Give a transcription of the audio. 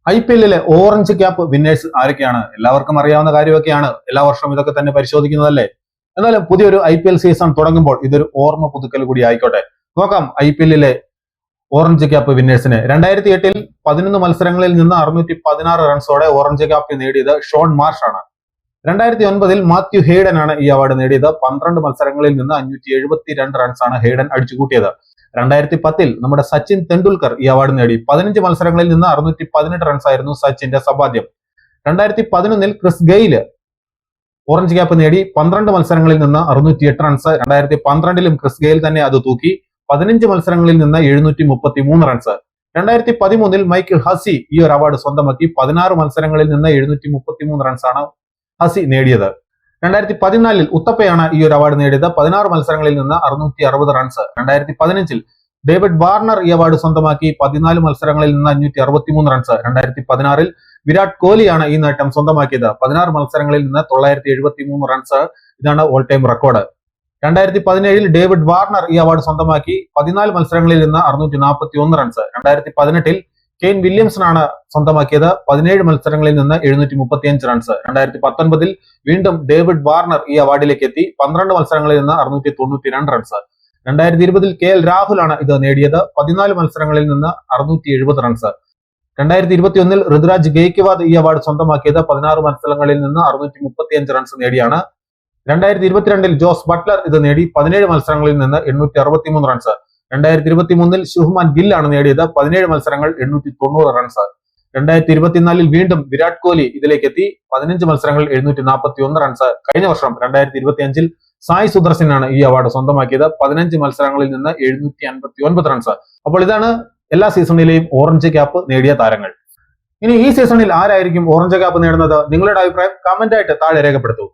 IPL orange cap winners ആരൊക്കെയാണ്? എല്ലാവർക്കും അറിയാവുന്ന കാര്യമൊക്കെയാണ്. എല്ലാ വർഷവും ഇതൊക്കെ തന്നെ പരിശോധിക്കുന്നതല്ലേ. എന്നാലും പുതിയൊരു IPL സീസൺ തുടങ്ങുമ്പോൾ ഇതൊരു ഓർമ്മ പുതുക്കൽ കൂടി ആയിക്കോട്ടെ. നോക്കാം IPL ഓറഞ്ച് ക്യാപ്പ് വിന്നേഴ്സിന്. 2008 11 മത്സരങ്ങളിൽ നിന്ന് 616 റൺസോടെ ഓറഞ്ച് ക്യാപ്പ് നേടിയത് ഷോൺ മാർഷ് ആണ്. 2009 മാത്യു ഹെയ്ഡൻ ആണ് ഈ അവാർഡ് നേടിയത്. 12 മത്സരങ്ങളിൽ നിന്ന് 572 റൺസാണ് ഹെയ്ഡൻ അടിച്ചുകൂട്ടിയത്. 2010 നമ്മുടെ സച്ചിൻ തെണ്ടുൽക്കർ ഈ അവാർഡ് നേടി. 15 മത്സരങ്ങളിൽ നിന്ന് 618 റൺസ് ആയിരുന്നു സച്ചിന്റെ സമ്പാദ്യം. 2011 ക്രിസ് ഗെയില് ഓറഞ്ച് ക്യാപ്പ് നേടി. 12 മത്സരങ്ങളിൽ നിന്ന് 608 റൺസ്. 2012 ക്രിസ് ഗെയിൽ തന്നെ അത് തൂക്കി. 15 മത്സരങ്ങളിൽ നിന്ന് 733 റൺസ്. 2013 മൈക്കിൾ ഹസി ഈ ഒരു അവാർഡ് സ്വന്തമാക്കി. 16 മത്സരങ്ങളിൽ നിന്ന് 733 റൺസാണ് ഹസി നേടിയത്. 2014 ഉത്തപ്പയാണ് ഈ ഒരു അവാർഡ് നേടിയത്. 16 മത്സരങ്ങളിൽ നിന്ന് 660 റൺസ്. 2015 ഡേവിഡ് വാർണർ ഈ അവാർഡ് സ്വന്തമാക്കി. 14 മത്സരങ്ങളിൽ നിന്ന് 563 റൺസ്. 2016 വിരാട് കോഹ്ലിയാണ് ഈ നേട്ടം സ്വന്തമാക്കിയത്. 16 മത്സരങ്ങളിൽ നിന്ന് 973 റൺസ്. ഇതാണ് all time record. 2017 David Warner ഈ അവാർഡ് സ്വന്തമാക്കി. 14 മത്സരങ്ങളിൽ നിന്ന് 641 റൺസ്. 2018 കെയ്ൻ വില്യംസനാണ് സ്വന്തമാക്കിയത്. 17 മത്സരങ്ങളിൽ നിന്ന് 735 റൺസ്. 2019 വീണ്ടും ഡേവിഡ് വാർണർ ഈ അവാർഡിലേക്ക് എത്തി. 12 മത്സരങ്ങളിൽ നിന്ന് 692 റൺസ്. 2020 KL രാഹുൽ ആണ് ഇത് നേടിയത്. 14 മത്സരങ്ങളിൽ നിന്ന് 670 റൺസ്. 2021 ഋതുരാജ് ഗെയ്ക്വാദ് ഈ അവാർഡ് സ്വന്തമാക്കിയത്. 16 മത്സരങ്ങളിൽ നിന്ന് 635 റൺസ് നേടിയാണ്. 2022 ജോസ് ബട്ട്ലർ ഇത് നേടി. 17 മത്സരങ്ങളിൽ നിന്ന് 863 റൺസ്. 2023 ശുഭ്മാൻ ഗിൽ ആണ് നേടിയത്. 17 മത്സരങ്ങൾ 890 റൺസ്. 2024 വീണ്ടും വിരാട് കോഹ്ലി ഇതിലേക്ക് എത്തി. 15 മത്സരങ്ങൾ 741 റൺസ്. കഴിഞ്ഞ വർഷം 2025 സായ് സുദർശൻ ആണ് ഈ അവാർഡ് സ്വന്തമാക്കിയത്. 15 മത്സരങ്ങളിൽ നിന്ന് 759 റൺസ്. അപ്പോൾ ഇതാണ് എല്ലാ സീസണിലെയും ഓറഞ്ച് ക്യാപ്പ് നേടിയ താരങ്ങൾ. ഇനി ഈ സീസണിൽ ആരായിരിക്കും ഓറഞ്ച് ക്യാപ്പ് നേടുന്നത്? നിങ്ങളുടെ അഭിപ്രായം കമന്റ് ആയിട്ട് താഴെ രേഖപ്പെടുത്തൂ.